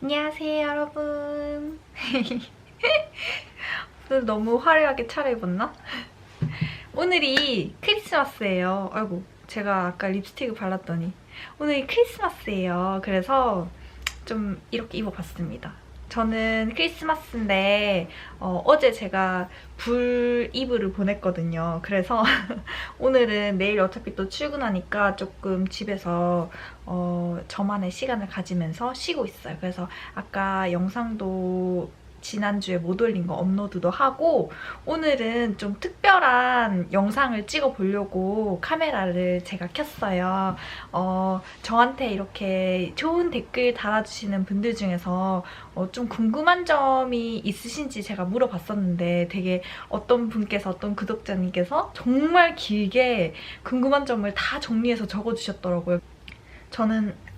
안녕하세요, 여러분. 오늘 너무 화려하게 차려입었나? 오늘이 크리스마스예요. 아이고, 제가 아까 립스틱을 발랐더니 오늘이 크리스마스예요. 그래서 좀 이렇게 입어봤습니다. 저는 크리스마스인데 어제 제가 불 이브를 보냈거든요. 그래서 오늘은 내일 어차피 또 출근하니까 조금 집에서 저만의 시간을 가지면서 쉬고 있어요. 그래서 아까 영상도 지난주에 못 올린 거 업로드도 하고 오늘은 좀 특별한 영상을 찍어보려고 카메라를 제가 켰어요. 저한테 이렇게 좋은 댓글 달아주시는 분들 중에서 좀 궁금한 점이 있으신지 제가 물어봤었는데 되게 어떤 분께서 어떤 구독자님께서 정말 길게 궁금한 점을 다 정리해서 적어주셨더라고요. 저는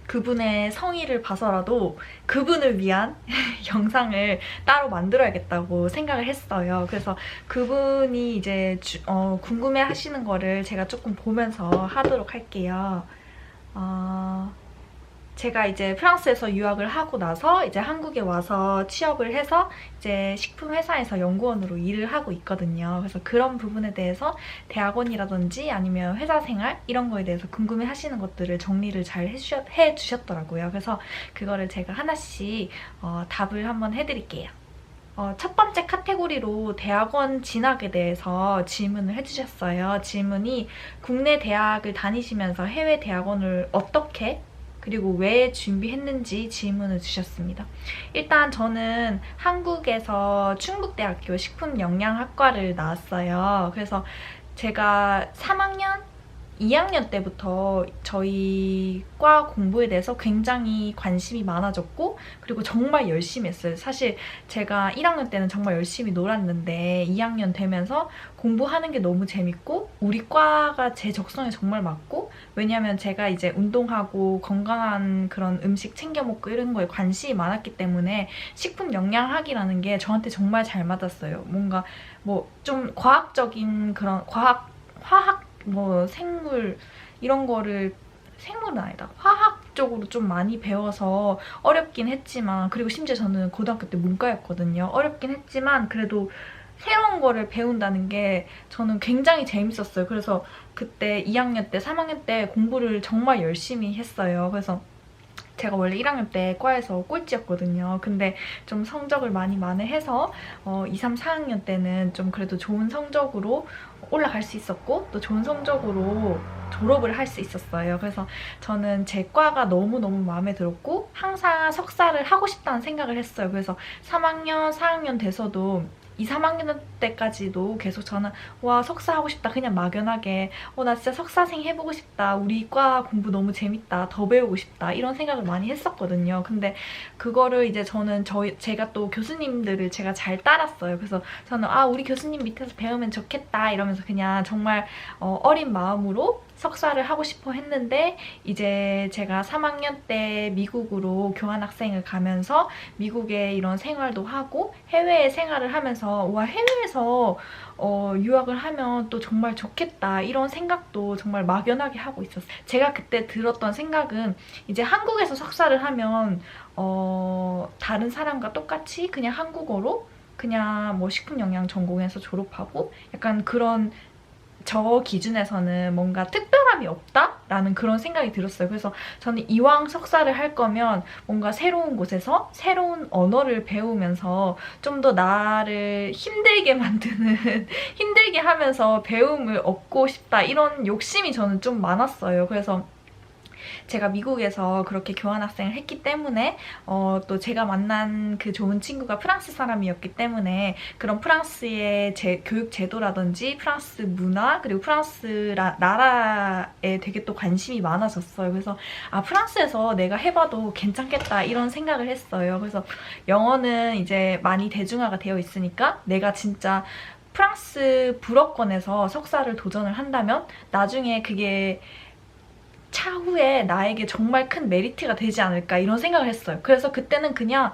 그분의 성의를 봐서라도 그분을 위한 영상을 따로 만들어야겠다고 생각을 했어요. 그래서 그분이 이제 궁금해 하시는 거를 제가 조금 보면서 하도록 할게요. 제가 이제 프랑스에서 유학을 하고 나서 이제 한국에 와서 취업을 해서 이제 식품 회사에서 연구원으로 일을 하고 있거든요. 그래서 그런 부분에 대해서 대학원이라든지 아니면 회사 생활 이런 거에 대해서 궁금해 하시는 것들을 정리를 잘 해주셨더라고요. 그래서 그거를 제가 하나씩 답을 한번 해드릴게요. 첫 번째 카테고리로 대학원 진학에 대해서 질문을 해주셨어요. 질문이 국내 대학을 다니시면서 해외 대학원을 어떻게 그리고 왜 준비했는지 질문을 주셨습니다. 일단 저는 한국에서 충북대학교 식품영양학과를 나왔어요. 그래서 제가 3학년 2학년 때부터 저희 과 공부에 대해서 굉장히 관심이 많아졌고 그리고 정말 열심히 했어요. 사실 제가 1학년 때는 정말 열심히 놀았는데 2학년 되면서 공부하는 게 너무 재밌고 우리 과가 제 적성에 정말 맞고 왜냐면 제가 이제 운동하고 건강한 그런 음식 챙겨 먹고 이런 거에 관심이 많았기 때문에 식품 영양학이라는 게 저한테 정말 잘 맞았어요. 뭔가 뭐 좀 과학적인 그런 화학 뭐 생물 이런 거를 생물은 아니다. 화학적으로 좀 많이 배워서 어렵긴 했지만 그리고 심지어 저는 고등학교 때 문과였거든요. 어렵긴 했지만 그래도 새로운 거를 배운다는 게 저는 굉장히 재밌었어요. 그래서 그때 2학년 때, 3학년 때 공부를 정말 열심히 했어요. 그래서 제가 원래 1학년 때 과에서 꼴찌였거든요. 근데 좀 성적을 많이 만회해서 2, 3, 4학년 때는 좀 그래도 좋은 성적으로 올라갈 수 있었고 또 좋은 성적으로 졸업을 할 수 있었어요. 그래서 저는 제 과가 너무너무 마음에 들었고 항상 석사를 하고 싶다는 생각을 했어요. 그래서 3학년, 4학년 돼서도 2, 3학년 때까지도 계속 저는 와 석사하고 싶다 그냥 막연하게 나 진짜 석사생 해보고 싶다 우리 과 공부 너무 재밌다 더 배우고 싶다 이런 생각을 많이 했었거든요. 근데 그거를 이제 저는 제가 또 교수님들을 제가 잘 따랐어요. 그래서 저는 우리 교수님 밑에서 배우면 좋겠다 이러면서 그냥 정말 어린 마음으로 석사를 하고 싶어 했는데 이제 제가 3학년 때 미국으로 교환학생을 가면서 미국에 이런 생활도 하고 해외에 생활을 하면서 와 해외에서 유학을 하면 또 정말 좋겠다 이런 생각도 정말 막연하게 하고 있었어요. 제가 그때 들었던 생각은 이제 한국에서 석사를 하면 다른 사람과 똑같이 그냥 한국어로 그냥 뭐 식품영양 전공해서 졸업하고 약간 그런 저 기준에서는 뭔가 특별함이 없다라는 그런 생각이 들었어요. 그래서 저는 이왕 석사를 할 거면 뭔가 새로운 곳에서 새로운 언어를 배우면서 좀 더 나를 힘들게 만드는 힘들게 하면서 배움을 얻고 싶다 이런 욕심이 저는 좀 많았어요. 그래서 제가 미국에서 그렇게 교환학생을 했기 때문에 또 제가 만난 그 좋은 친구가 프랑스 사람이었기 때문에 그런 프랑스의 교육 제도라든지 프랑스 문화 그리고 프랑스 나라에 되게 또 관심이 많아졌어요. 그래서 프랑스에서 내가 해봐도 괜찮겠다 이런 생각을 했어요. 그래서 영어는 이제 많이 대중화가 되어 있으니까 내가 진짜 프랑스 불어권에서 석사를 도전을 한다면 나중에 그게 차후에 나에게 정말 큰 메리트가 되지 않을까 이런 생각을 했어요. 그래서 그때는 그냥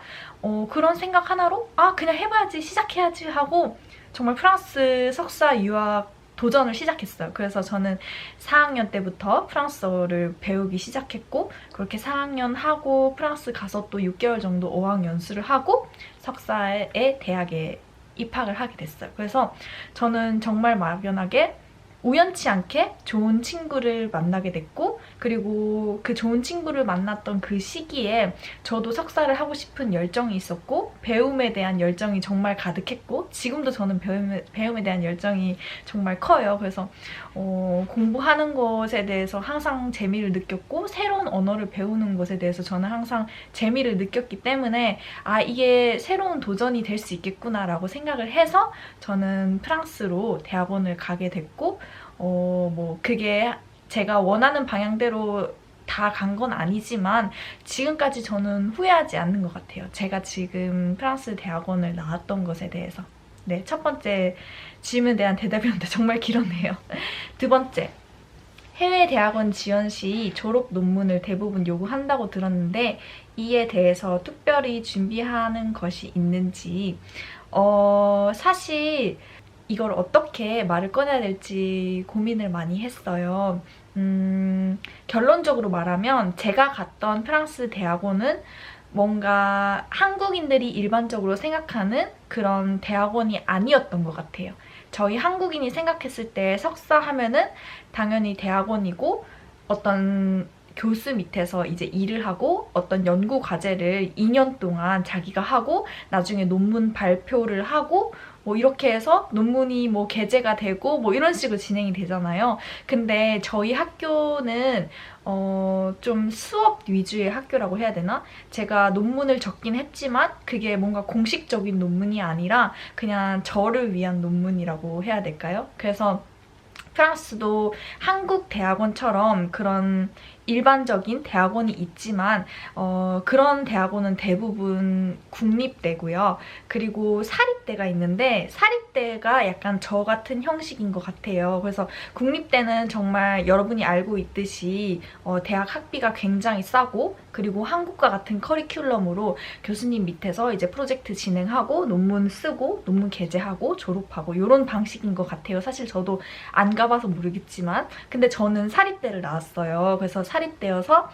그런 생각 하나로 그냥 해봐야지 시작해야지 하고 정말 프랑스 석사 유학 도전을 시작했어요. 그래서 저는 4학년 때부터 프랑스어를 배우기 시작했고 그렇게 4학년 하고 프랑스 가서 또 6개월 정도 어학 연수를 하고 석사에 대학에 입학을 하게 됐어요. 그래서 저는 정말 막연하게 우연치 않게 좋은 친구를 만나게 됐고 그리고 그 좋은 친구를 만났던 그 시기에 저도 석사를 하고 싶은 열정이 있었고 배움에 대한 열정이 정말 가득했고 지금도 저는 배움에 대한 열정이 정말 커요. 그래서 공부하는 것에 대해서 항상 재미를 느꼈고 새로운 언어를 배우는 것에 대해서 저는 항상 재미를 느꼈기 때문에 아 이게 새로운 도전이 될 수 있겠구나 라고 생각을 해서 저는 프랑스로 대학원을 가게 됐고 뭐 그게 제가 원하는 방향대로 다 간 건 아니지만 지금까지 저는 후회하지 않는 것 같아요. 제가 지금 프랑스 대학원을 나왔던 것에 대해서. 네, 첫 번째 질문에 대한 대답이었는데 정말 길었네요. 두 번째, 해외 대학원 지원 시 졸업 논문을 대부분 요구한다고 들었는데 이에 대해서 특별히 준비하는 것이 있는지 사실 이걸 어떻게 말을 꺼내야 될지 고민을 많이 했어요. 결론적으로 말하면 제가 갔던 프랑스 대학원은 뭔가 한국인들이 일반적으로 생각하는 그런 대학원이 아니었던 것 같아요. 저희 한국인이 생각했을 때 석사 하면은 당연히 대학원이고 어떤 교수 밑에서 이제 일을 하고 어떤 연구 과제를 2년 동안 자기가 하고 나중에 논문 발표를 하고 뭐 이렇게 해서 논문이 뭐 게재가 되고 뭐 이런 식으로 진행이 되잖아요. 근데 저희 학교는 좀 수업 위주의 학교라고 해야 되나? 제가 논문을 적긴 했지만 그게 뭔가 공식적인 논문이 아니라 그냥 저를 위한 논문이라고 해야 될까요? 그래서 프랑스도 한국 대학원처럼 그런 일반적인 대학원이 있지만 그런 대학원은 대부분 국립대고요. 그리고 사립대가 있는데 사립대가 약간 저 같은 형식인 것 같아요. 그래서 국립대는 정말 여러분이 알고 있듯이 대학 학비가 굉장히 싸고 그리고 한국과 같은 커리큘럼으로 교수님 밑에서 이제 프로젝트 진행하고 논문 쓰고 논문 게재하고 졸업하고 이런 방식인 것 같아요. 사실 저도 안 가봐서 모르겠지만 근데 저는 사립대를 나왔어요. 그래서 사립대여서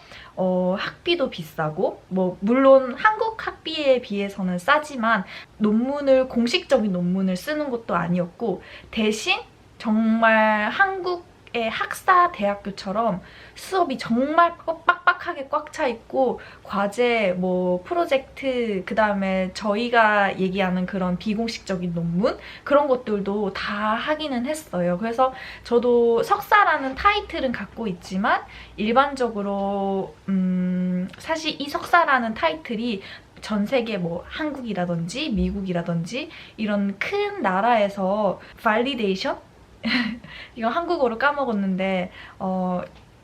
학비도 비싸고 뭐 물론 한국 학비에 비해서는 싸지만 논문을 공식적인 논문을 쓰는 것도 아니었고 대신 정말 한국의 학사 대학교처럼 수업이 정말 빡빡하게 꽉 차 있고 과제, 뭐 프로젝트, 그 다음에 저희가 얘기하는 그런 비공식적인 논문 그런 것들도 다 하기는 했어요. 그래서 저도 석사라는 타이틀은 갖고 있지만 일반적으로 사실 이 석사라는 타이틀이 전 세계 뭐 한국이라든지 미국이라든지 이런 큰 나라에서 validation? 이거 한국어로 까먹었는데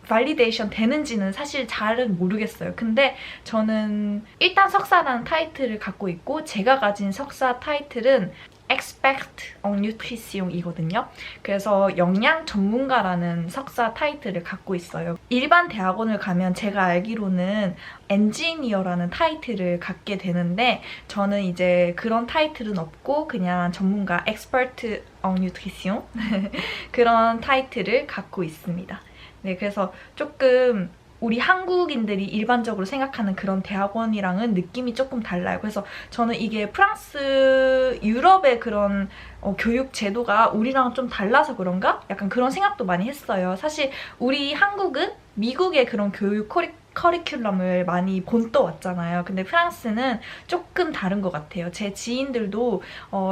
validation 되는지는 사실 잘은 모르겠어요. 근데 저는 일단 석사라는 타이틀을 갖고 있고 제가 가진 석사 타이틀은 expert en nutrition이거든요. 그래서 영양 전문가라는 석사 타이틀을 갖고 있어요. 일반 대학원을 가면 제가 알기로는 엔지니어라는 타이틀을 갖게 되는데 저는 이제 그런 타이틀은 없고 그냥 전문가 expert en nutrition 그런 타이틀을 갖고 있습니다. 네, 그래서 조금 우리 한국인들이 일반적으로 생각하는 그런 대학원이랑은 느낌이 조금 달라요. 그래서 저는 이게 프랑스, 유럽의 그런 교육 제도가 우리랑 좀 달라서 그런가? 약간 그런 생각도 많이 했어요. 사실 우리 한국은 미국의 그런 교육 커리큘럼을 많이 본떠왔잖아요. 근데 프랑스는 조금 다른 것 같아요. 제 지인들도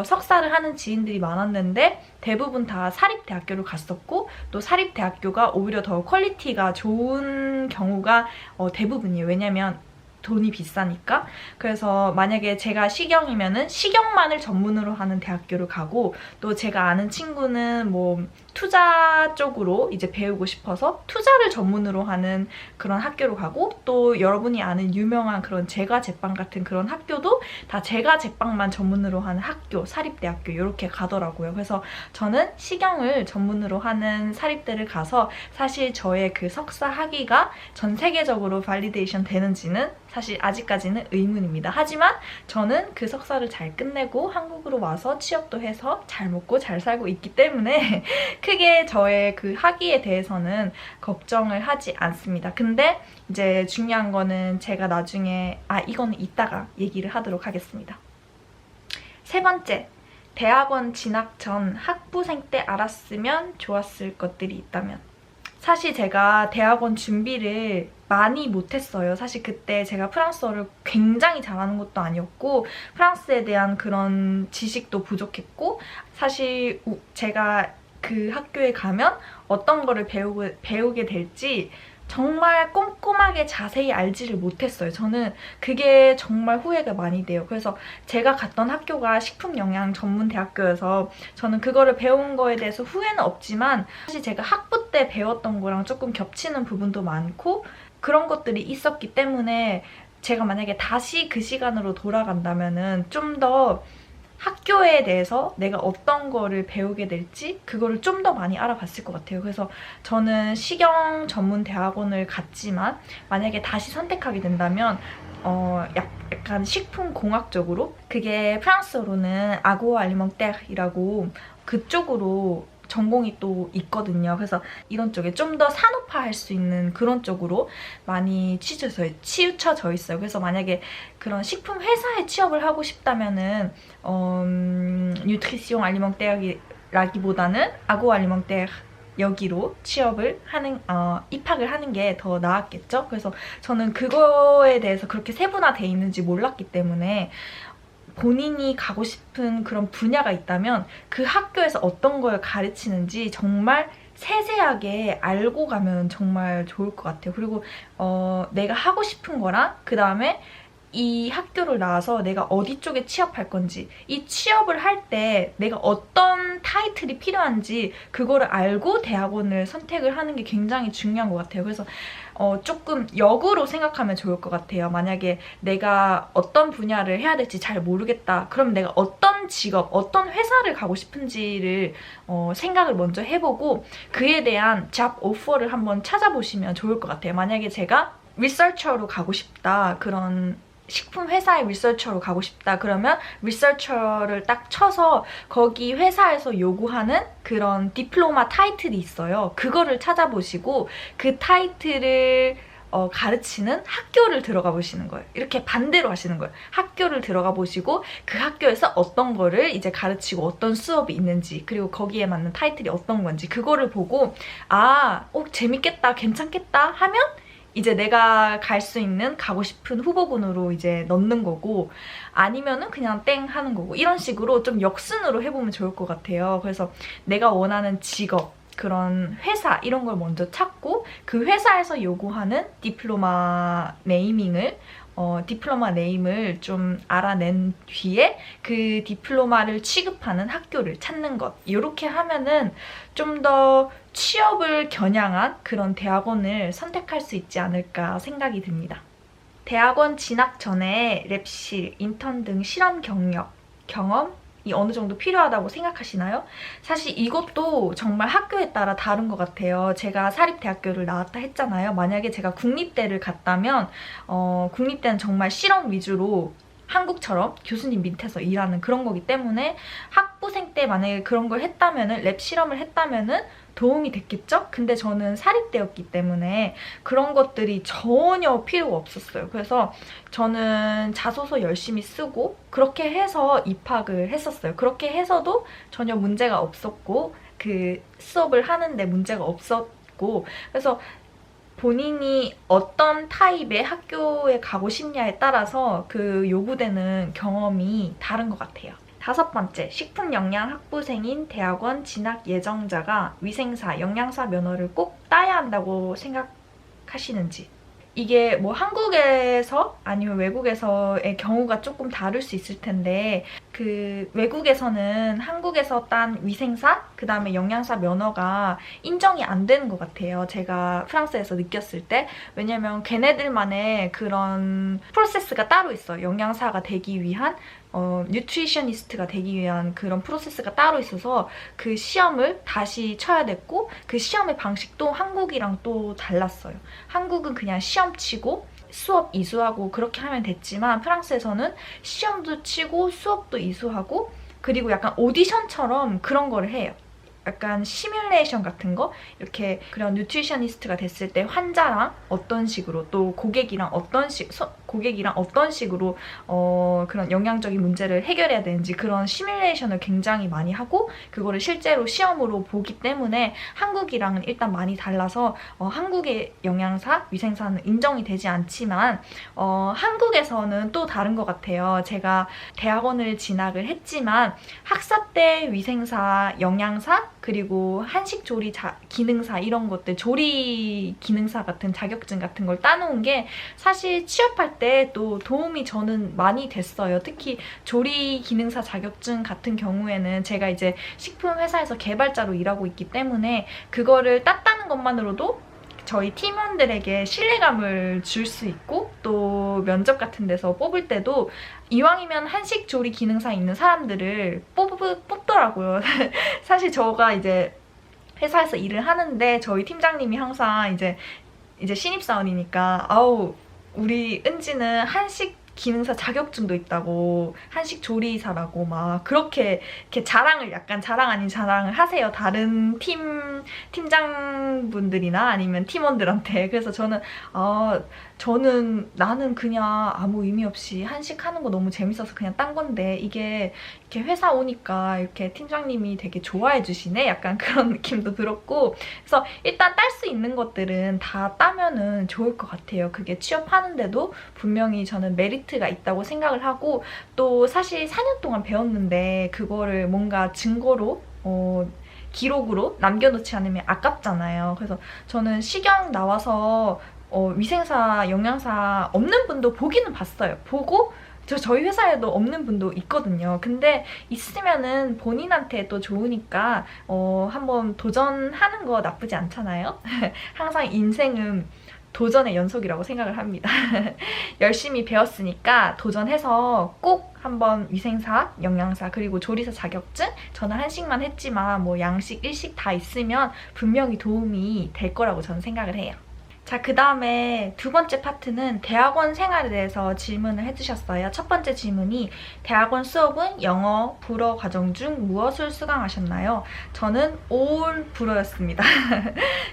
석사를 하는 지인들이 많았는데 대부분 다 사립대학교를 갔었고 또 사립대학교가 오히려 더 퀄리티가 좋은 경우가 대부분이에요. 왜냐면 돈이 비싸니까. 그래서 만약에 제가 식영이면은 식영만을 전문으로 하는 대학교를 가고 또 제가 아는 친구는 뭐 투자 쪽으로 이제 배우고 싶어서 투자를 전문으로 하는 그런 학교로 가고 또 여러분이 아는 유명한 그런 제과제빵 같은 그런 학교도 다 제과제빵만 전문으로 하는 학교, 사립대학교 이렇게 가더라고요. 그래서 저는 식영을 전문으로 하는 사립대를 가서 사실 저의 그 석사 학위가 전 세계적으로 발리데이션 되는지는 사실 아직까지는 의문입니다. 하지만 저는 그 석사를 잘 끝내고 한국으로 와서 취업도 해서 잘 먹고 잘 살고 있기 때문에 크게 저의 그 학위에 대해서는 걱정을 하지 않습니다. 근데 이제 중요한 거는 제가 나중에 이거는 이따가 얘기를 하도록 하겠습니다. 세 번째, 대학원 진학 전 학부생 때 알았으면 좋았을 것들이 있다면. 사실 제가 대학원 준비를 많이 못했어요. 사실 그때 제가 프랑스어를 굉장히 잘하는 것도 아니었고 프랑스에 대한 그런 지식도 부족했고 사실 제가 그 학교에 가면 어떤 거를 배우게 될지 정말 꼼꼼하게 자세히 알지를 못했어요. 저는 그게 정말 후회가 많이 돼요. 그래서 제가 갔던 학교가 식품영양 전문대학교여서 저는 그거를 배운 거에 대해서 후회는 없지만 사실 제가 학부 때 배웠던 거랑 조금 겹치는 부분도 많고 그런 것들이 있었기 때문에 제가 만약에 다시 그 시간으로 돌아간다면은 좀 더 학교에 대해서 내가 어떤 거를 배우게 될지 그거를 좀 더 많이 알아봤을 것 같아요. 그래서 저는 식영 전문 대학원을 갔지만 만약에 다시 선택하게 된다면 약간 식품공학적으로 그게 프랑스어로는 아고 알리멍테르이라고 그쪽으로 전공이 또 있거든요. 그래서 이런 쪽에 좀 더 산업화할 수 있는 그런 쪽으로 많이 치우쳐져 있어요. 그래서 만약에 그런 식품 회사에 취업을 하고 싶다면은 뉴트리시옹 알리멍테르라기보다는 아고 알리멍테르 여기로 취업을 하는 입학을 하는 게 더 나았겠죠. 그래서 저는 그거에 대해서 그렇게 세분화돼 있는지 몰랐기 때문에 본인이 가고 싶은 그런 분야가 있다면 그 학교에서 어떤 걸 가르치는지 정말 세세하게 알고 가면 정말 좋을 것 같아요. 그리고 내가 하고 싶은 거랑 그 다음에 이 학교를 나와서 내가 어디 쪽에 취업할 건지 이 취업을 할 때 내가 어떤 타이틀이 필요한지 그거를 알고 대학원을 선택을 하는 게 굉장히 중요한 것 같아요. 그래서 조금 역으로 생각하면 좋을 것 같아요. 만약에 내가 어떤 분야를 해야 될지 잘 모르겠다. 그럼 내가 어떤 직업, 어떤 회사를 가고 싶은지를 생각을 먼저 해보고 그에 대한 잡 오퍼를 한번 찾아보시면 좋을 것 같아요. 만약에 제가 리서처로 가고 싶다. 그런 식품 회사의 리서처로 가고 싶다. 그러면 리서처를 딱 쳐서 거기 회사에서 요구하는 그런 디플로마 타이틀이 있어요. 그거를 찾아보시고 그 타이틀을 가르치는 학교를 들어가 보시는 거예요. 이렇게 반대로 하시는 거예요. 학교를 들어가 보시고 그 학교에서 어떤 거를 이제 가르치고 어떤 수업이 있는지 그리고 거기에 맞는 타이틀이 어떤 건지 그거를 보고 재밌겠다, 괜찮겠다 하면 이제 내가 갈 수 있는 가고 싶은 후보군으로 이제 넣는 거고 아니면은 그냥 땡 하는 거고 이런 식으로 좀 역순으로 해보면 좋을 것 같아요. 그래서 내가 원하는 직업, 그런 회사 이런 걸 먼저 찾고 그 회사에서 요구하는 디플로마 네임을 좀 알아낸 뒤에 그 디플로마를 취급하는 학교를 찾는 것 이렇게 하면은 좀 더 취업을 겨냥한 그런 대학원을 선택할 수 있지 않을까 생각이 듭니다. 대학원 진학 전에 랩실, 인턴 등 실험 경험이 어느 정도 필요하다고 생각하시나요? 사실 이것도 정말 학교에 따라 다른 것 같아요. 제가 사립대학교를 나왔다 했잖아요. 만약에 제가 국립대를 갔다면 국립대는 정말 실험 위주로 한국처럼 교수님 밑에서 일하는 그런 거기 때문에 학부생 때 만약에 그런 걸 했다면은 랩 실험을 했다면은 도움이 됐겠죠? 근데 저는 사립대였기 때문에 그런 것들이 전혀 필요가 없었어요. 그래서 저는 자소서 열심히 쓰고 그렇게 해서 입학을 했었어요. 그렇게 해서도 전혀 문제가 없었고 그 수업을 하는데 문제가 없었고 그래서 본인이 어떤 타입의 학교에 가고 싶냐에 따라서 그 요구되는 경험이 다른 것 같아요. 5번째, 식품영양 학부생인 대학원 진학 예정자가 위생사, 영양사 면허를 꼭 따야 한다고 생각하시는지. 이게 뭐 한국에서 아니면 외국에서의 경우가 조금 다를 수 있을 텐데 그 외국에서는 한국에서 딴 위생사, 그 다음에 영양사 면허가 인정이 안 되는 것 같아요. 제가 프랑스에서 느꼈을 때. 왜냐면 걔네들만의 그런 프로세스가 따로 있어요. 영양사가 되기 위한 뉴트리셔니스트가 되기 위한 그런 프로세스가 따로 있어서 그 시험을 다시 쳐야 됐고 그 시험의 방식도 한국이랑 또 달랐어요. 한국은 그냥 시험 치고 수업 이수하고 그렇게 하면 됐지만 프랑스에서는 시험도 치고 수업도 이수하고 그리고 약간 오디션처럼 그런 거를 해요. 약간 시뮬레이션 같은 거 이렇게 그런 뉴트리셔니스트가 됐을 때 환자랑 어떤 식으로 또 고객이랑 어떤 식으로 그런 영양적인 문제를 해결해야 되는지 그런 시뮬레이션을 굉장히 많이 하고 그거를 실제로 시험으로 보기 때문에 한국이랑은 일단 많이 달라서 한국의 영양사, 위생사는 인정이 되지 않지만 한국에서는 또 다른 것 같아요. 제가 대학원을 진학을 했지만 학사 때 위생사, 영양사 그리고 한식 조리 기능사 이런 것들 조리 기능사 같은 자격증 같은 걸 따놓은 게 사실 취업할 때 또 도움이 저는 많이 됐어요. 특히 조리 기능사 자격증 같은 경우에는 제가 이제 식품 회사에서 개발자로 일하고 있기 때문에 그거를 땄다는 것만으로도 저희 팀원들에게 신뢰감을 줄 수 있고 또 면접 같은 데서 뽑을 때도 이왕이면 한식 조리 기능사 있는 사람들을 뽑더라고요. 사실 저가 이제 회사에서 일을 하는데 저희 팀장님이 항상 이제 신입사원이니까 아우 우리 은지는 한식 기능사 자격증도 있다고 한식 조리사라고 막 그렇게 이렇게 약간 자랑 아닌 자랑을 하세요. 다른 팀장분들이나 아니면 팀원들한테. 그래서 나는 그냥 아무 의미 없이 한식 하는 거 너무 재밌어서 그냥 딴 건데 이게 이렇게 회사 오니까 이렇게 팀장님이 되게 좋아해 주시네? 약간 그런 느낌도 들었고 그래서 일단 딸 수 있는 것들은 다 따면은 좋을 것 같아요. 그게 취업하는데도 분명히 저는 메리트가 있다고 생각을 하고 또 사실 4년 동안 배웠는데 그거를 뭔가 증거로 기록으로 남겨놓지 않으면 아깝잖아요. 그래서 저는 시경 나와서 위생사, 영양사 없는 분도 보기는 봤어요. 보고 저희 회사에도 없는 분도 있거든요. 근데 있으면은 본인한테 또 좋으니까 한번 도전하는 거 나쁘지 않잖아요. 항상 인생은 도전의 연속이라고 생각을 합니다. 열심히 배웠으니까 도전해서 꼭 한번 위생사, 영양사, 그리고 조리사 자격증 저는 한식만 했지만 뭐 양식, 일식 다 있으면 분명히 도움이 될 거라고 저는 생각을 해요. 자, 그 다음에 두 번째 파트는 대학원 생활에 대해서 질문을 해주셨어요. 첫 번째 질문이 대학원 수업은 영어, 불어 과정 중 무엇을 수강하셨나요? 저는 올 불어였습니다.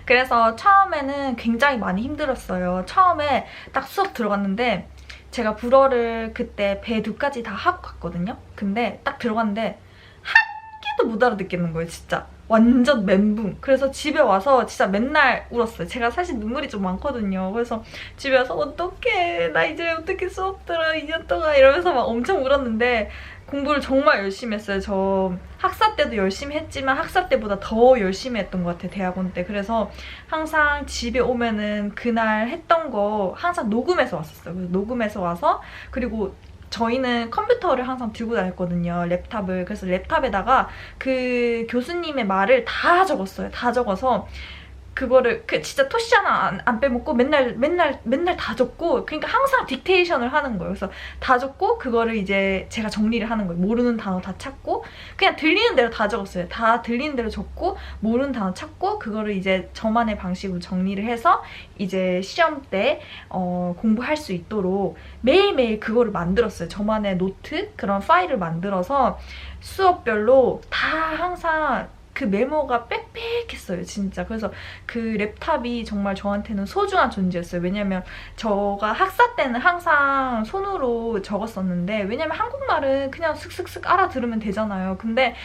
그래서 처음에는 굉장히 많이 힘들었어요. 처음에 딱 수업 들어갔는데 제가 불어를 그때 배2까지 다 하고 갔거든요. 근데 딱 들어갔는데 한 개도 못 알아듣겠는 거예요, 진짜. 완전 멘붕. 그래서 집에 와서 진짜 맨날 울었어요. 제가 사실 눈물이 좀 많거든요. 그래서 집에 와서 어떡해, 나 이제 어떻게 수업 들어 2년 동안 이러면서 막 엄청 울었는데 공부를 정말 열심히 했어요. 저 학사 때도 열심히 했지만 학사 때보다 더 열심히 했던 것 같아요, 대학원 때. 그래서 항상 집에 오면은 그날 했던 거 항상 녹음해서 왔었어요. 그래서 녹음해서 와서 그리고 저희는 컴퓨터를 항상 들고 다녔거든요, 랩탑을. 그래서 랩탑에다가 그 교수님의 말을 다 적었어요. 다 적어서 그거를 진짜 토시 하나 안 빼먹고 맨날 다 적고, 그러니까 항상 딕테이션을 하는 거예요. 그래서 다 적고 그거를 이제 제가 정리를 하는 거예요. 모르는 단어 다 찾고 그냥 들리는 대로 다 적었어요. 다 들리는 대로 적고 모르는 단어 찾고 그거를 이제 저만의 방식으로 정리를 해서 이제 시험 때 공부할 수 있도록 매일매일 그거를 만들었어요. 저만의 노트, 그런 파일을 만들어서 수업별로 다 항상 그 메모가 빽빽했어요, 진짜. 그래서 그 랩탑이 정말 저한테는 소중한 존재였어요. 왜냐면 저가 학사 때는 항상 손으로 적었었는데, 왜냐면 한국말은 그냥 슥슥슥 알아들으면 되잖아요. 근데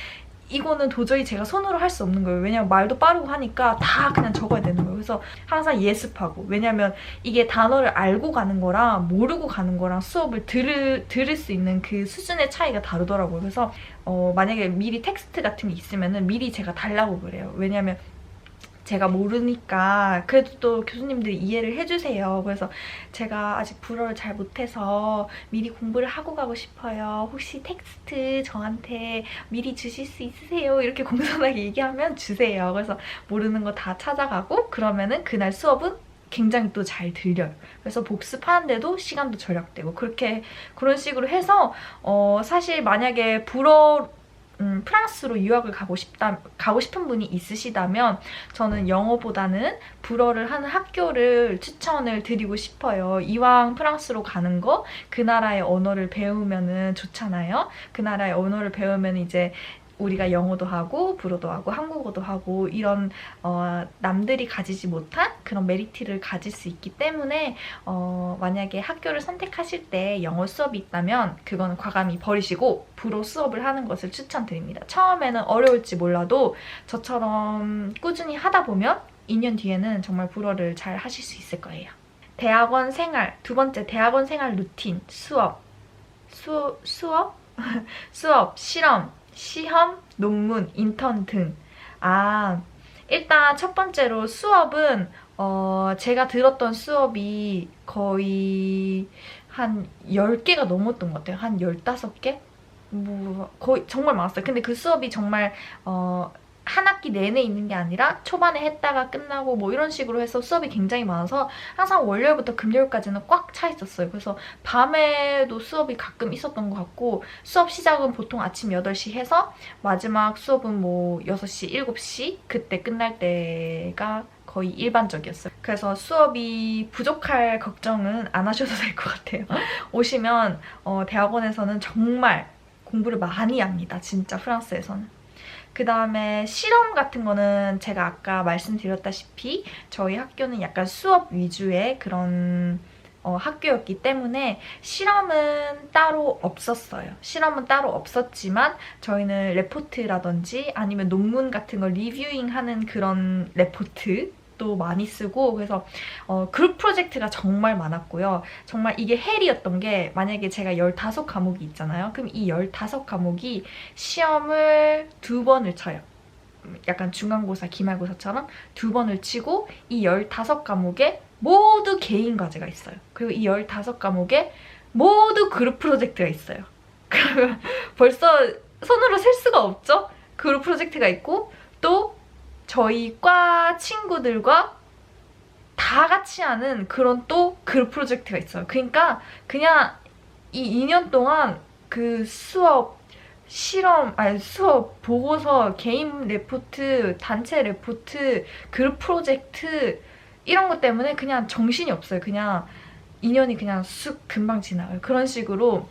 이거는 도저히 제가 손으로 할 수 없는 거예요. 왜냐면 말도 빠르고 하니까 다 그냥 적어야 되는 거예요. 그래서 항상 예습하고, 왜냐면 이게 단어를 알고 가는 거랑 모르고 가는 거랑 수업을 들을 수 있는 그 수준의 차이가 다르더라고요. 그래서 만약에 미리 텍스트 같은 게 있으면은 미리 제가 달라고 그래요. 왜냐면 제가 모르니까 그래도 또 교수님들이 이해를 해주세요. 그래서 제가 아직 불어를 잘 못해서 미리 공부를 하고 가고 싶어요. 혹시 텍스트 저한테 미리 주실 수 있으세요? 이렇게 공손하게 얘기하면 주세요. 그래서 모르는 거 다 찾아가고 그러면은 그날 수업은 굉장히 또 잘 들려요. 그래서 복습하는데도 시간도 절약되고 그런 식으로 해서 사실 만약에 불어 프랑스로 유학을 가고 싶은 분이 있으시다면 저는 영어보다는 불어를 하는 학교를 추천을 드리고 싶어요. 이왕 프랑스로 가는 거 그 나라의 언어를 배우면은 좋잖아요. 그 나라의 언어를 배우면 이제 우리가 영어도 하고 불어도 하고 한국어도 하고 이런 남들이 가지지 못한 그런 메리트를 가질 수 있기 때문에 만약에 학교를 선택하실 때 영어 수업이 있다면 그건 과감히 버리시고 불어 수업을 하는 것을 추천드립니다. 처음에는 어려울지 몰라도 저처럼 꾸준히 하다 보면 2년 뒤에는 정말 불어를 잘 하실 수 있을 거예요. 대학원 생활, 두 번째 대학원 생활 루틴, 수업, 실험, 논문, 인턴 등. 일단 첫 번째로 수업은 제가 들었던 수업이 거의 한 10개가 넘었던 것 같아요. 한 15개? 뭐 거의 정말 많았어요. 근데 그 수업이 정말 한 학기 내내 있는 게 아니라 초반에 했다가 끝나고 뭐 이런 식으로 해서 수업이 굉장히 많아서 항상 월요일부터 금요일까지는 꽉 차 있었어요. 그래서 밤에도 수업이 가끔 있었던 것 같고 수업 시작은 보통 아침 8시 해서 마지막 수업은 뭐 6시, 7시 그때 끝날 때가 거의 일반적이었어요. 그래서 수업이 부족할 걱정은 안 하셔도 될 것 같아요. 오시면 대학원에서는 정말 공부를 많이 합니다. 진짜 프랑스에서는. 그 다음에 실험 같은 거는 제가 아까 말씀드렸다시피 저희 학교는 약간 수업 위주의 그런 학교였기 때문에 실험은 따로 없었어요. 실험은 따로 없었지만 저희는 레포트라든지 아니면 논문 같은 걸 리뷰잉하는 그런 레포트 도 많이 쓰고 그래서 그룹 프로젝트가 정말 많았고요. 정말 이게 헬이었던 게 만약에 제가 15과목이 있잖아요. 그럼 이 15과목이 시험을 2번을 쳐요. 약간 중간고사, 기말고사처럼 2번을 치고 이 15과목에 모두 개인 과제가 있어요. 그리고 이 15과목에 모두 그룹 프로젝트가 있어요. 그러면 벌써 손으로 셀 수가 없죠? 그룹 프로젝트가 있고 또 저희 과 친구들과 다 같이 하는 그런 또 그룹 프로젝트가 있어요. 그러니까 그냥 이 2년 동안 그 수업, 수업, 보고서, 개인 레포트, 단체 레포트, 그룹 프로젝트 이런 것 때문에 그냥 정신이 없어요. 그냥 2년이 그냥 쑥 금방 지나가요. 그런 식으로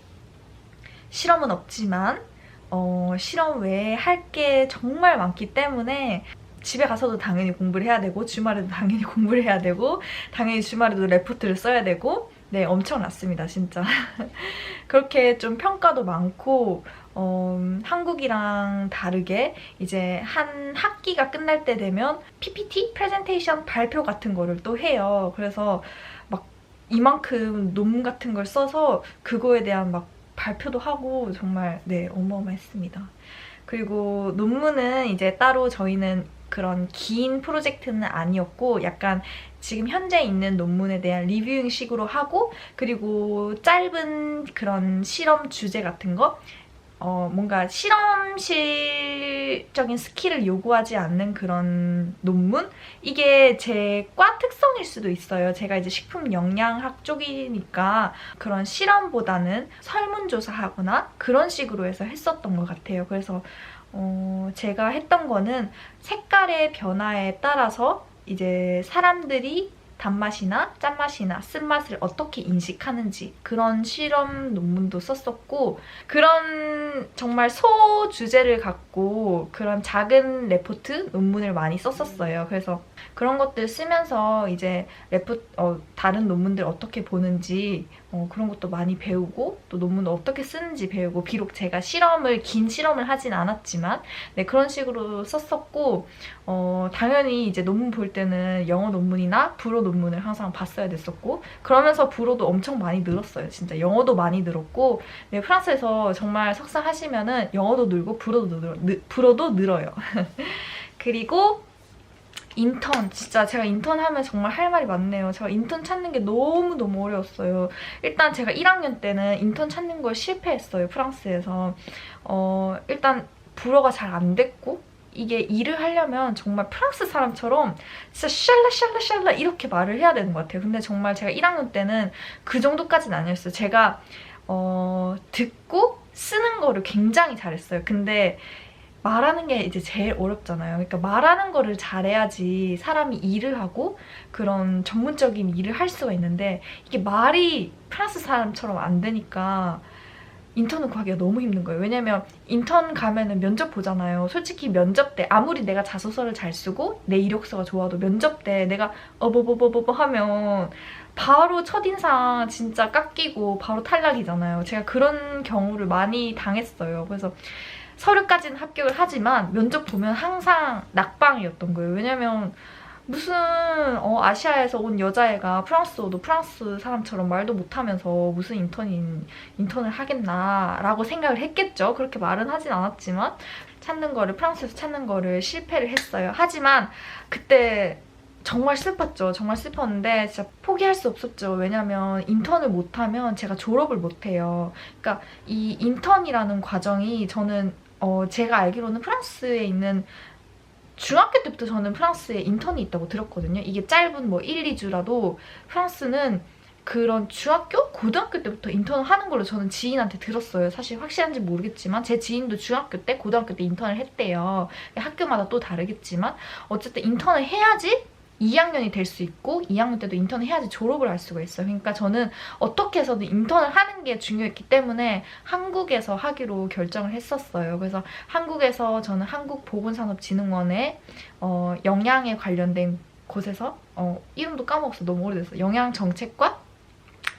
실험은 없지만 실험 외에 할 게 정말 많기 때문에 집에 가서도 당연히 공부를 해야 되고 주말에도 당연히 공부를 해야 되고 당연히 주말에도 레포트를 써야 되고 네, 엄청났습니다, 진짜. 그렇게 좀 평가도 많고 한국이랑 다르게 이제 한 학기가 끝날 때 되면 PPT, 프레젠테이션 발표 같은 거를 또 해요. 그래서 막 이만큼 논문 같은 걸 써서 그거에 대한 막 발표도 하고 정말 네, 어마어마했습니다. 그리고 논문은 이제 따로 저희는 그런 긴 프로젝트는 아니었고 약간 지금 현재 있는 논문에 대한 리뷰잉 식으로 하고 그리고 짧은 그런 실험 주제 같은 거 뭔가 실험실적인 스킬을 요구하지 않는 그런 논문? 이게 제 과 특성일 수도 있어요. 제가 이제 식품 영양학 쪽이니까 그런 실험보다는 설문조사하거나 그런 식으로 해서 했었던 것 같아요. 그래서 제가 했던 거는 색깔의 변화에 따라서 이제 사람들이 단맛이나 짠맛이나 쓴맛을 어떻게 인식하는지 그런 실험 논문도 썼었고 그런 정말 소주제를 갖고 그런 작은 레포트 논문을 많이 썼었어요. 그래서 그런 것들 쓰면서 이제 다른 논문들 어떻게 보는지 그런 것도 많이 배우고 또 논문을 어떻게 쓰는지 배우고 비록 제가 긴 실험을 하진 않았지만 네, 그런 식으로 썼었고 당연히 이제 논문 볼 때는 영어 논문이나 불어 논문을 항상 봤어야 됐었고 그러면서 불어도 엄청 많이 늘었어요. 진짜 영어도 많이 늘었고 네, 프랑스에서 정말 석사 하시면은 영어도 늘고 불어도 늘어요. 그리고 인턴, 진짜 제가 인턴 하면 정말 할 말이 많네요. 제가 인턴 찾는 게 너무너무 어려웠어요. 일단 제가 1학년 때는 인턴 찾는 걸 실패했어요, 프랑스에서. 일단 불어가 잘 안 됐고 이게 일을 하려면 정말 프랑스 사람처럼 진짜 샬라샬라샬라 이렇게 말을 해야 되는 것 같아요. 근데 정말 제가 1학년 때는 그 정도까지는 아니었어요. 제가 듣고 쓰는 거를 굉장히 잘했어요. 근데 말하는 게 이제 제일 어렵잖아요. 그러니까 말하는 거를 잘해야지 사람이 일을 하고 그런 전문적인 일을 할 수가 있는데 이게 말이 프랑스 사람처럼 안 되니까 인턴을 구하기가 너무 힘든 거예요. 왜냐면 인턴 가면은 면접 보잖아요. 솔직히 면접 때 아무리 내가 자소서를 잘 쓰고 내 이력서가 좋아도 면접 때 내가 어버버버버버 하면 바로 첫인상 진짜 깎이고 바로 탈락이잖아요. 제가 그런 경우를 많이 당했어요. 그래서 서류까지는 합격을 하지만 면접 보면 항상 낙방이었던 거예요. 왜냐면 무슨 아시아에서 온 여자애가 프랑스어도 프랑스 사람처럼 말도 못하면서 무슨 인턴을 하겠나라고 생각을 했겠죠. 그렇게 말은 하진 않았지만 프랑스에서 찾는 거를 실패를 했어요. 하지만 그때 정말 슬펐죠. 정말 슬펐는데 진짜 포기할 수 없었죠. 왜냐면 인턴을 못하면 제가 졸업을 못해요. 그러니까 이 인턴이라는 과정이 저는 제가 알기로는 프랑스에 있는 중학교 때부터 저는 프랑스에 인턴이 있다고 들었거든요. 이게 짧은 뭐 1, 2주라도 프랑스는 그런 중학교? 고등학교 때부터 인턴을 하는 걸로 저는 지인한테 들었어요. 사실 확실한지 모르겠지만 제 지인도 중학교 때, 고등학교 때 인턴을 했대요. 학교마다 또 다르겠지만 어쨌든 인턴을 해야지 2학년이 될 수 있고 2학년 때도 인턴을 해야지 졸업을 할 수가 있어요. 그러니까 저는 어떻게 해서든 인턴을 하는 게 중요했기 때문에 한국에서 하기로 결정을 했었어요. 그래서 한국에서 저는 한국보건산업진흥원의 영양에 관련된 곳에서 이름도 까먹었어. 너무 오래됐어. 영양정책과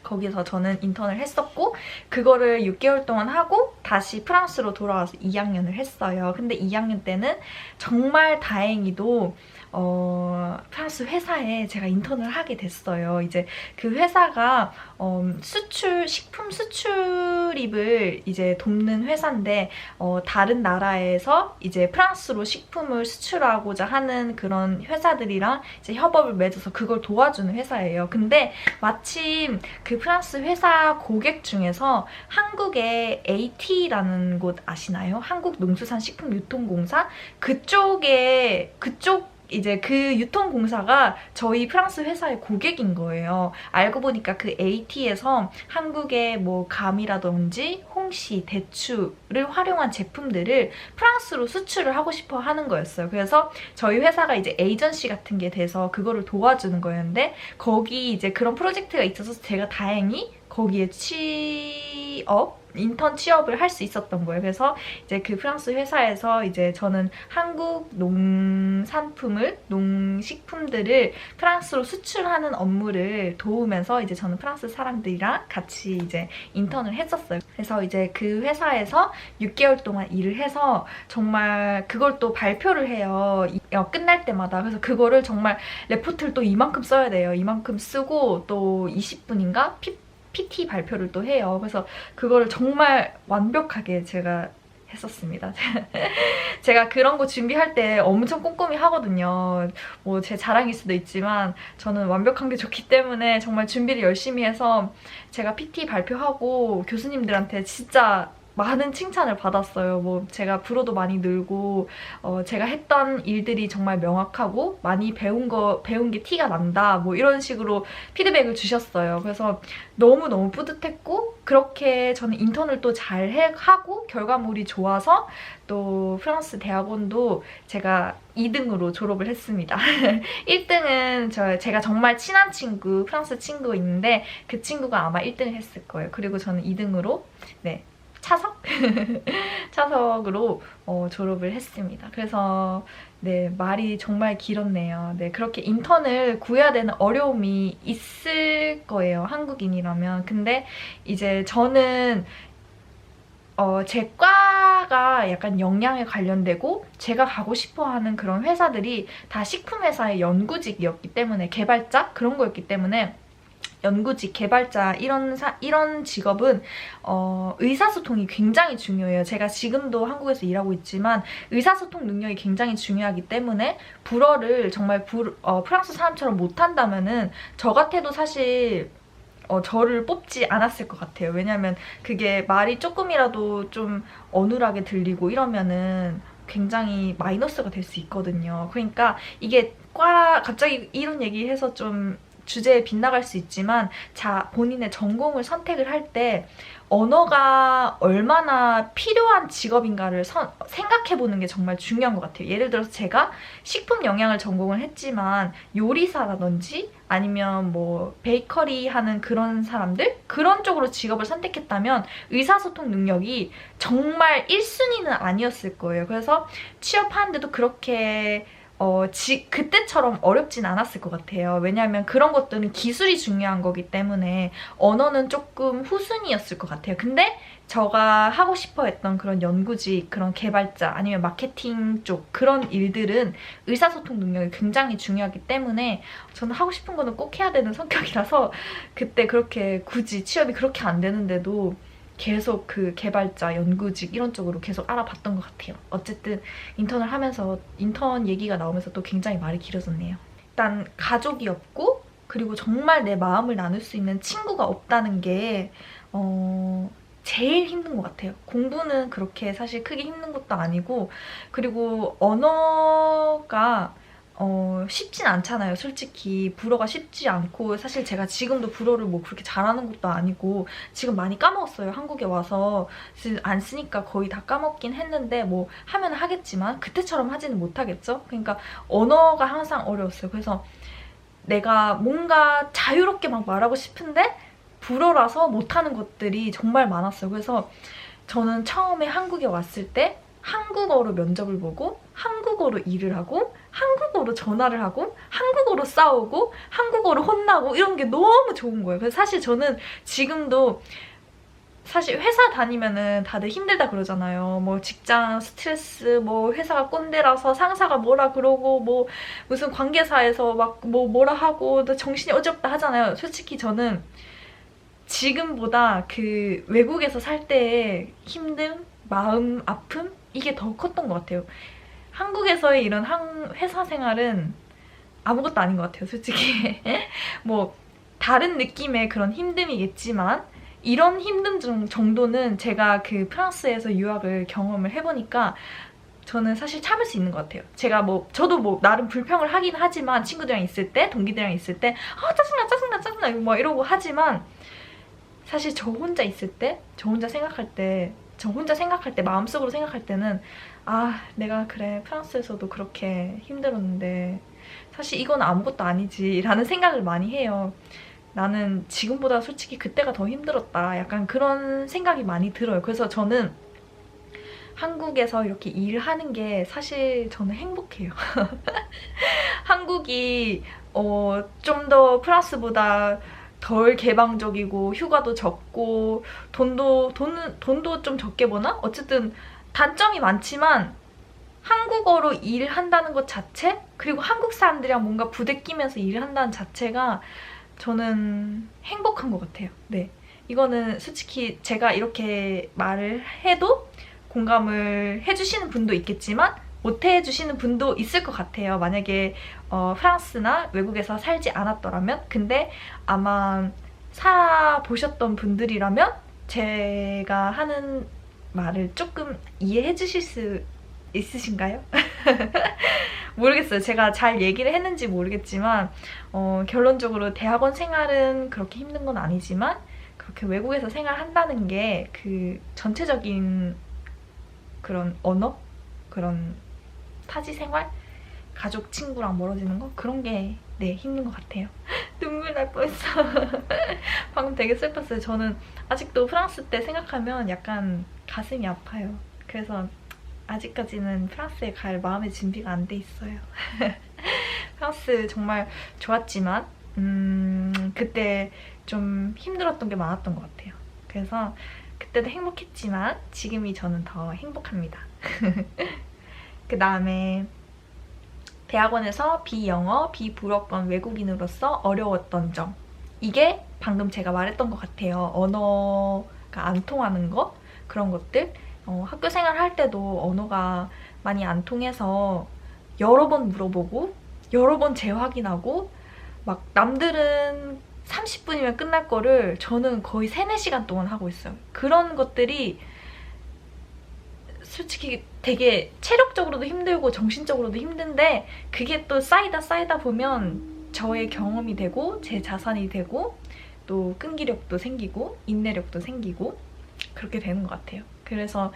거기서 저는 인턴을 했었고 그거를 6개월 동안 하고 다시 프랑스로 돌아와서 2학년을 했어요. 근데 2학년 때는 정말 다행히도 프랑스 회사에 제가 인턴을 하게 됐어요. 이제 그 회사가 식품 수출입을 이제 돕는 회사인데 다른 나라에서 이제 프랑스로 식품을 수출하고자 하는 그런 회사들이랑 이제 협업을 맺어서 그걸 도와주는 회사예요. 근데 마침 그 프랑스 회사 고객 중에서 한국의 AT라는 곳 아시나요? 한국농수산식품유통공사? 그쪽 이제 그 유통공사가 저희 프랑스 회사의 고객인 거예요. 알고 보니까 그 AT에서 한국의 뭐 감이라든지 홍시, 대추를 활용한 제품들을 프랑스로 수출을 하고 싶어 하는 거였어요. 그래서 저희 회사가 이제 에이전시 같은 게 돼서 그거를 도와주는 거였는데 거기 이제 그런 프로젝트가 있어서 제가 다행히 거기에 인턴 취업을 할 수 있었던 거예요. 그래서 이제 그 프랑스 회사에서 이제 저는 한국 농식품들을 프랑스로 수출하는 업무를 도우면서 이제 저는 프랑스 사람들이랑 같이 이제 인턴을 했었어요. 그래서 이제 그 회사에서 6개월 동안 일을 해서 정말 그걸 또 발표를 해요. 끝날 때마다. 그래서 그거를 정말 레포트를 또 이만큼 써야 돼요. 이만큼 쓰고 또 20분인가? PT 발표를 또 해요. 그래서 그거를 정말 완벽하게 제가 했었습니다. 제가 그런 거 준비할 때 엄청 꼼꼼히 하거든요. 뭐 제 자랑일 수도 있지만 저는 완벽한 게 좋기 때문에 정말 준비를 열심히 해서 제가 PT 발표하고 교수님들한테 진짜 많은 칭찬을 받았어요. 뭐 제가 불어도 많이 늘고 제가 했던 일들이 정말 명확하고 많이 배운 게 티가 난다. 뭐 이런 식으로 피드백을 주셨어요. 그래서 너무너무 뿌듯했고 그렇게 저는 인턴을 또 잘 하고 결과물이 좋아서 또 프랑스 대학원도 제가 2등으로 졸업을 했습니다. 1등은 제가 정말 친한 친구, 프랑스 친구 있는데 그 친구가 아마 1등을 했을 거예요. 그리고 저는 2등으로 차석으로 졸업을 했습니다. 그래서 네, 말이 정말 길었네요. 네, 그렇게 인턴을 구해야 되는 어려움이 있을 거예요. 한국인이라면. 근데 이제 저는 제 과가 약간 영양에 관련되고 제가 가고 싶어하는 그런 회사들이 다 식품회사의 연구직이었기 때문에 개발자? 그런 거였기 때문에 연구직, 개발자 이런 직업은 의사소통이 굉장히 중요해요. 제가 지금도 한국에서 일하고 있지만 의사소통 능력이 굉장히 중요하기 때문에 불어를 정말 프랑스 사람처럼 못한다면은 저 같아도 사실 저를 뽑지 않았을 것 같아요. 왜냐면 그게 말이 조금이라도 좀 어눌하게 들리고 이러면은 굉장히 마이너스가 될 수 있거든요. 그러니까 이게 갑자기 이런 얘기해서 좀 주제에 빗나갈 수 있지만 본인의 전공을 선택을 할 때 언어가 얼마나 필요한 직업인가를 생각해보는 게 정말 중요한 것 같아요. 예를 들어서 제가 식품 영양을 전공을 했지만 요리사라든지 아니면 뭐 베이커리 하는 그런 사람들? 그런 쪽으로 직업을 선택했다면 의사소통 능력이 정말 1순위는 아니었을 거예요. 그래서 취업하는데도 그렇게 그때처럼 어렵진 않았을 것 같아요. 왜냐하면 그런 것들은 기술이 중요한 거기 때문에 언어는 조금 후순위였을 것 같아요. 근데 제가 하고 싶어 했던 그런 연구직, 그런 개발자, 아니면 마케팅 쪽 그런 일들은 의사소통 능력이 굉장히 중요하기 때문에 저는 하고 싶은 거는 꼭 해야 되는 성격이라서 그때 그렇게 굳이 취업이 그렇게 안 되는데도 계속 그 개발자, 연구직 이런 쪽으로 계속 알아봤던 것 같아요. 어쨌든 인턴을 하면서 인턴 얘기가 나오면서 또 굉장히 말이 길어졌네요. 일단 가족이 없고 그리고 정말 내 마음을 나눌 수 있는 친구가 없다는 게 제일 힘든 것 같아요. 공부는 그렇게 사실 크게 힘든 것도 아니고 그리고 언어가 쉽진 않잖아요. 솔직히 불어가 쉽지 않고 사실 제가 지금도 불어를 뭐 그렇게 잘하는 것도 아니고 지금 많이 까먹었어요. 한국에 와서 안 쓰니까 거의 다 까먹긴 했는데 뭐 하면 하겠지만 그때처럼 하지는 못하겠죠. 그러니까 언어가 항상 어려웠어요. 그래서 내가 뭔가 자유롭게 막 말하고 싶은데 불어라서 못하는 것들이 정말 많았어요. 그래서 저는 처음에 한국에 왔을 때 한국어로 면접을 보고 한국어로 일을 하고 한국어로 전화를 하고 한국어로 싸우고 한국어로 혼나고 이런 게 너무 좋은 거예요. 그래서 사실 저는 지금도 사실 회사 다니면은 다들 힘들다 그러잖아요. 뭐 직장 스트레스, 뭐 회사가 꼰대라서 상사가 뭐라 그러고 뭐 무슨 관계사에서 막 뭐라 하고 정신이 어지럽다 하잖아요. 솔직히 저는 지금보다 그 외국에서 살 때의 힘듦, 마음 아픔 이게 더 컸던 것 같아요. 한국에서의 이런 회사 생활은 아무것도 아닌 것 같아요, 솔직히. 뭐 다른 느낌의 그런 힘듦이겠지만 이런 힘듦 정도는 제가 그 프랑스에서 유학을 경험을 해보니까 저는 사실 참을 수 있는 것 같아요. 저도 뭐 나름 불평을 하긴 하지만 친구들이랑 있을 때, 동기들이랑 있을 때 짜증나 뭐 이러고 하지만 사실 저 혼자 있을 때, 저 혼자 생각할 때 마음속으로 생각할 때는 내가 그래 프랑스에서도 그렇게 힘들었는데 사실 이건 아무것도 아니지 라는 생각을 많이 해요. 나는 지금보다 솔직히 그때가 더 힘들었다 약간 그런 생각이 많이 들어요. 그래서 저는 한국에서 이렇게 일하는 게 사실 저는 행복해요. 한국이 좀 더 프랑스보다 덜 개방적이고 휴가도 적고 돈도 좀 적게 버나? 어쨌든 단점이 많지만 한국어로 일한다는 것 자체 그리고 한국 사람들이랑 뭔가 부대끼면서 일을 한다는 자체가 저는 행복한 것 같아요. 네, 이거는 솔직히 제가 이렇게 말을 해도 공감을 해주시는 분도 있겠지만 못 해주시는 분도 있을 것 같아요. 만약에 프랑스나 외국에서 살지 않았더라면. 근데 아마 살아보셨던 분들이라면 제가 하는 말을 조금 이해해 주실 수 있으신가요? 모르겠어요. 제가 잘 얘기를 했는지 모르겠지만 결론적으로 대학원 생활은 그렇게 힘든 건 아니지만 그렇게 외국에서 생활한다는 게 그 전체적인 그런 언어? 그런 타지 생활? 가족, 친구랑 멀어지는 거? 그런 게 네, 힘든 것 같아요. 눈물 날 뻔했어. 방금 되게 슬펐어요. 저는 아직도 프랑스 때 생각하면 약간 가슴이 아파요. 그래서 아직까지는 프랑스에 갈 마음의 준비가 안 돼 있어요. 프랑스 정말 좋았지만 그때 좀 힘들었던 게 많았던 것 같아요. 그래서 그때도 행복했지만 지금이 저는 더 행복합니다. 그 다음에 대학원에서 비영어, 비불어권 외국인으로서 어려웠던 점. 이게 방금 제가 말했던 것 같아요. 언어가 안 통하는 거? 그런 것들. 학교 생활할 때도 언어가 많이 안 통해서 여러 번 물어보고 여러 번 재확인하고 막 남들은 30분이면 끝날 거를 저는 거의 3, 4시간 동안 하고 있어요. 그런 것들이 솔직히 되게 체력적으로도 힘들고 정신적으로도 힘든데 그게 또 쌓이다 보면 저의 경험이 되고 제 자산이 되고 또 끈기력도 생기고 인내력도 생기고 그렇게 되는 것 같아요. 그래서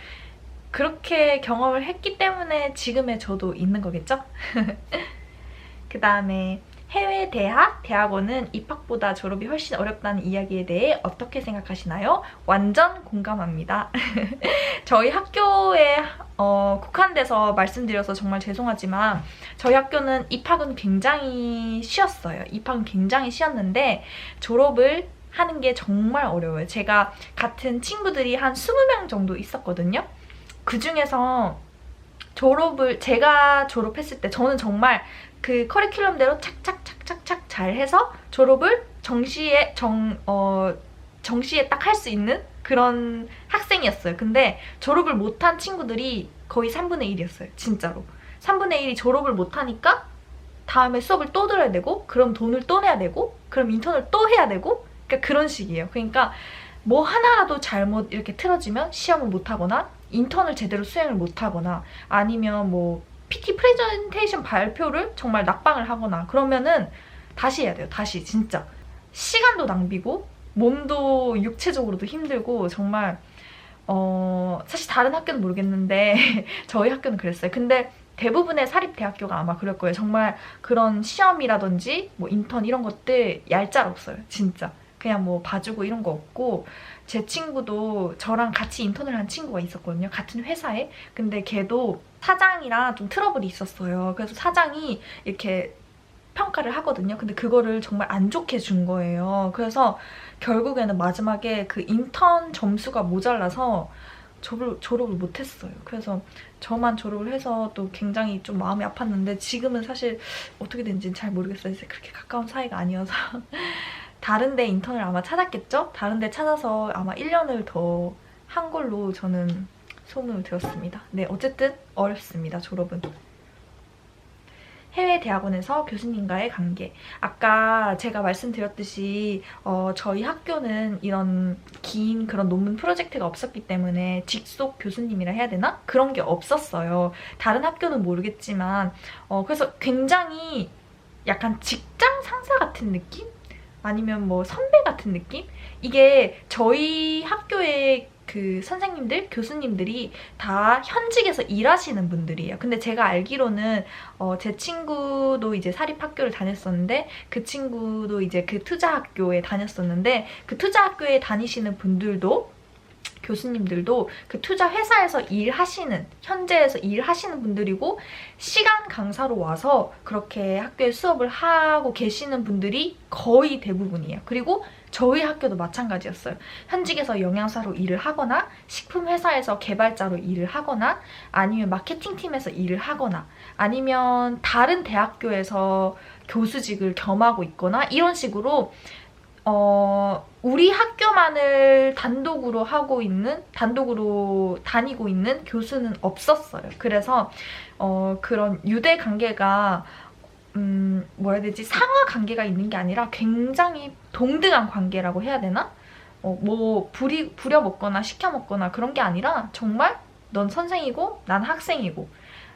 그렇게 경험을 했기 때문에 지금의 저도 있는 거겠죠? 그 다음에 해외 대학, 대학원은 입학보다 졸업이 훨씬 어렵다는 이야기에 대해 어떻게 생각하시나요? 완전 공감합니다. 저희 학교에 국한돼서 말씀드려서 정말 죄송하지만 저희 학교는 입학은 굉장히 쉬웠어요. 입학은 굉장히 쉬웠는데 졸업을 하는 게 정말 어려워요. 제가 같은 친구들이 한 20명 정도 있었거든요. 그 중에서 제가 졸업했을 때 저는 정말 그 커리큘럼대로 착착착착착 잘 해서 졸업을 정시에 딱 할 수 있는 그런 학생이었어요. 근데 졸업을 못한 친구들이 거의 3분의 1이었어요. 진짜로. 3분의 1이 졸업을 못하니까 다음에 수업을 또 들어야 되고 그럼 돈을 또 내야 되고 그럼 인턴을 또 해야 되고 그러니까 그런 식이에요. 그러니까 뭐 하나라도 잘못 이렇게 틀어지면 시험을 못하거나 인턴을 제대로 수행을 못하거나 아니면 뭐 PT 프레젠테이션 발표를 정말 낙방을 하거나 그러면은 다시 해야 돼요. 다시 진짜. 시간도 낭비고 몸도 육체적으로도 힘들고 정말 사실 다른 학교는 모르겠는데 저희 학교는 그랬어요. 근데 대부분의 사립대학교가 아마 그럴 거예요. 정말 그런 시험이라든지 뭐 인턴 이런 것들 얄짤없어요. 진짜. 그냥 뭐 봐주고 이런 거 없고 제 친구도 저랑 같이 인턴을 한 친구가 있었거든요. 같은 회사에. 근데 걔도 사장이랑 좀 트러블이 있었어요. 그래서 사장이 이렇게 평가를 하거든요. 근데 그거를 정말 안 좋게 준 거예요. 그래서 결국에는 마지막에 그 인턴 점수가 모자라서 졸업을 못했어요. 그래서 저만 졸업을 해서 또 굉장히 좀 마음이 아팠는데 지금은 사실 어떻게 된지는 잘 모르겠어요. 이제 그렇게 가까운 사이가 아니어서 다른 데 인턴을 아마 찾았겠죠? 다른 데 찾아서 아마 1년을 더 한 걸로 저는 소문을 들었습니다. 네, 어쨌든 어렵습니다, 졸업은. 해외 대학원에서 교수님과의 관계. 아까 제가 말씀드렸듯이 저희 학교는 이런 긴 그런 논문 프로젝트가 없었기 때문에 직속 교수님이라 해야 되나? 그런 게 없었어요. 다른 학교는 모르겠지만 그래서 굉장히 약간 직장 상사 같은 느낌? 아니면 뭐 선배 같은 느낌? 이게 저희 학교의 그 선생님들, 교수님들이 다 현직에서 일하시는 분들이에요. 근데 제가 알기로는 제 친구도 이제 사립학교를 다녔었는데 그 친구도 이제 그 투자학교에 다녔었는데 그 투자학교에 다니시는 분들도 교수님들도 그 투자 회사에서 일하시는, 현재에서 일하시는 분들이고 시간 강사로 와서 그렇게 학교에 수업을 하고 계시는 분들이 거의 대부분이에요. 그리고 저희 학교도 마찬가지였어요. 현직에서 영양사로 일을 하거나 식품 회사에서 개발자로 일을 하거나 아니면 마케팅팀에서 일을 하거나 아니면 다른 대학교에서 교수직을 겸하고 있거나 이런 식으로 우리 학교만을 단독으로 다니고 있는 교수는 없었어요. 그래서 그런 유대 관계가 뭐라 해야 되지? 상하 관계가 있는 게 아니라 굉장히 동등한 관계라고 해야 되나? 뭐 부려먹거나 시켜먹거나 그런 게 아니라 정말 넌 선생이고 난 학생이고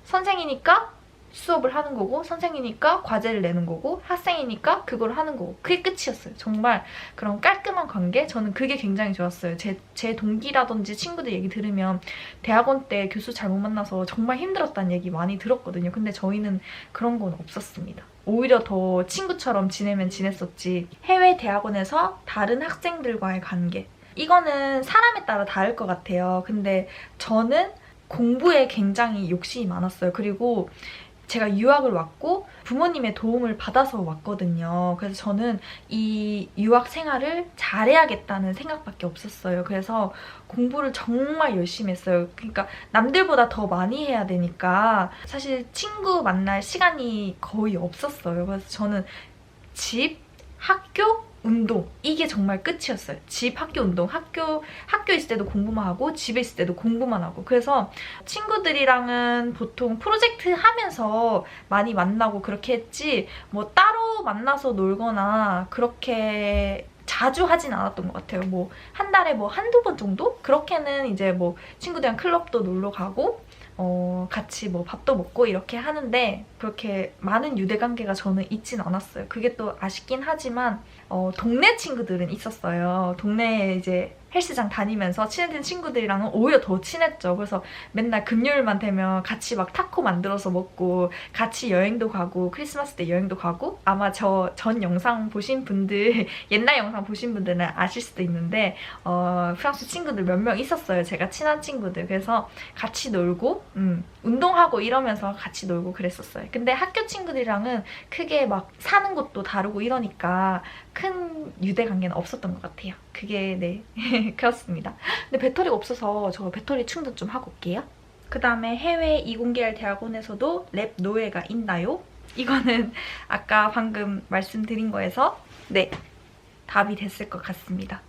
선생이니까 수업을 하는 거고 선생이니까 과제를 내는 거고 학생이니까 그걸 하는 거고 그게 끝이었어요. 정말 그런 깔끔한 관계? 저는 그게 굉장히 좋았어요. 제 동기라든지 친구들 얘기 들으면 대학원 때 교수 잘못 만나서 정말 힘들었다는 얘기 많이 들었거든요. 근데 저희는 그런 건 없었습니다. 오히려 더 친구처럼 지내면 지냈었지. 해외 대학원에서 다른 학생들과의 관계. 이거는 사람에 따라 다를 것 같아요. 근데 저는 공부에 굉장히 욕심이 많았어요. 그리고 제가 유학을 왔고 부모님의 도움을 받아서 왔거든요. 그래서 저는 이 유학 생활을 잘해야겠다는 생각밖에 없었어요. 그래서 공부를 정말 열심히 했어요. 그러니까 남들보다 더 많이 해야 되니까 사실 친구 만날 시간이 거의 없었어요. 그래서 저는 집, 학교, 운동 이게 정말 끝이었어요. 집, 학교, 운동. 학교 있을 때도 공부만 하고 집에 있을 때도 공부만 하고 그래서 친구들이랑은 보통 프로젝트 하면서 많이 만나고 그렇게 했지 뭐 따로 만나서 놀거나 그렇게 자주 하진 않았던 것 같아요. 뭐 한 달에 뭐 한두 번 정도? 그렇게는 이제 뭐 친구들이랑 클럽도 놀러 가고 같이 뭐 밥도 먹고 이렇게 하는데 그렇게 많은 유대관계가 저는 있진 않았어요. 그게 또 아쉽긴 하지만 동네 친구들은 있었어요. 동네에 이제 헬스장 다니면서 친해진 친구들이랑은 오히려 더 친했죠. 그래서 맨날 금요일만 되면 같이 막 타코 만들어서 먹고 같이 여행도 가고 크리스마스 때 여행도 가고 아마 저 전 영상 보신 분들 옛날 영상 보신 분들은 아실 수도 있는데 프랑스 친구들 몇 명 있었어요. 제가 친한 친구들. 그래서 같이 놀고 운동하고 이러면서 같이 놀고 그랬었어요. 근데 학교 친구들이랑은 크게 막 사는 곳도 다르고 이러니까 큰 유대관계는 없었던 것 같아요. 그게 네 그렇습니다. 근데 배터리가 없어서 저 배터리 충전 좀 하고 올게요. 그 다음에 해외 이공계열 대학원에서도 랩 노예가 있나요? 이거는 아까 방금 말씀드린 거에서 네 답이 됐을 것 같습니다.